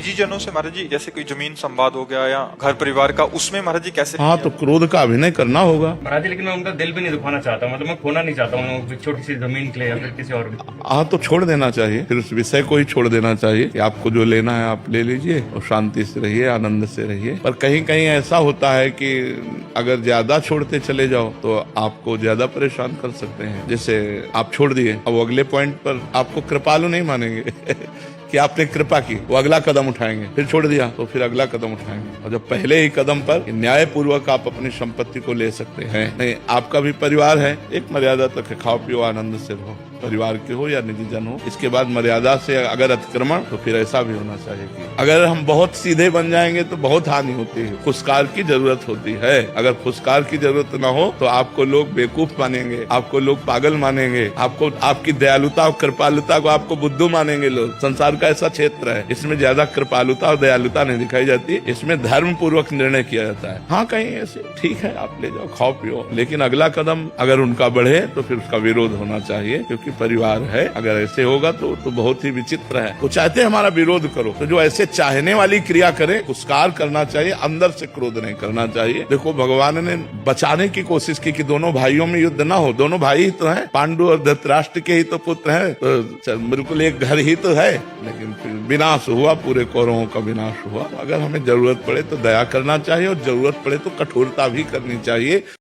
निजी जनों से महाराज जी, जैसे कोई जमीन संवाद हो गया या घर परिवार का, उसमें महाराज जी कैसे? हाँ, तो क्रोध का अभिनय करना होगा। महाराज जी, लेकिन मैं उनका दिल भी नहीं दुखाना चाहता, मतलब मैं खोना नहीं चाहता हूँ छोटी सी जमीन के लिए या फिर किसी और भी। हाँ, तो छोड़ देना चाहिए, फिर उस विषय को ही छोड़ देना चाहिए कि आपको जो लेना है आप ले लीजिए और शांति से रहिए, आनंद से रहिए। पर कहीं कहीं ऐसा होता है कि अगर ज्यादा छोड़ते चले जाओ तो आपको ज्यादा परेशान कर सकते हैं। जैसे आप छोड़ दिए, अब अगले पॉइंट पर आपको कृपालु नहीं मानेंगे कि आपने कृपा की, वो अगला कदम उठाएंगे। फिर छोड़ दिया तो फिर अगला कदम उठाएंगे। और जब पहले ही कदम पर न्याय पूर्वक आप अपनी संपत्ति को ले सकते हैं। नहीं, आपका भी परिवार है, एक मर्यादा तक है, खाओ पियो आनंद से रहो, परिवार के हो या निजी जन हो। इसके बाद मर्यादा से अगर अतिक्रमण, तो फिर ऐसा भी होना चाहिए कि अगर हम बहुत सीधे बन जाएंगे तो बहुत हानि होती है, फुसकार की जरूरत होती है। अगर फुसकार की जरूरत ना हो तो आपको लोग बेवकूफ मानेंगे, आपको लोग पागल मानेंगे, आपको आपकी दयालुता और कृपालुता को आपको बुद्धू मानेंगे लोग। संसार का ऐसा क्षेत्र है, इसमें ज्यादा कृपालुता और दयालुता नहीं दिखाई जाती, इसमें धर्म पूर्वक निर्णय किया जाता है। हाँ, कहीं ऐसे ठीक है, आप ले जाओ, खाओ पियो, लेकिन अगला कदम अगर उनका बढ़े तो फिर उसका विरोध होना चाहिए, क्योंकि परिवार है। अगर ऐसे होगा तो बहुत ही विचित्र है। वो चाहते हमारा विरोध करो, तो जो ऐसे चाहने वाली क्रिया करे, पुरस्कार करना चाहिए, अंदर से क्रोध नहीं करना चाहिए। देखो, भगवान ने बचाने की कोशिश की कि दोनों भाइयों में युद्ध ना हो। दोनों भाई ही तो हैं, पांडु और धृतराष्ट्र के ही तो पुत्र हैं, तो बिल्कुल एक घर ही तो है। लेकिन फिर विनाश हुआ, पूरे कौरवों का विनाश हुआ। अगर हमें जरूरत पड़े तो दया करना चाहिए और जरूरत पड़े तो कठोरता भी करनी चाहिए।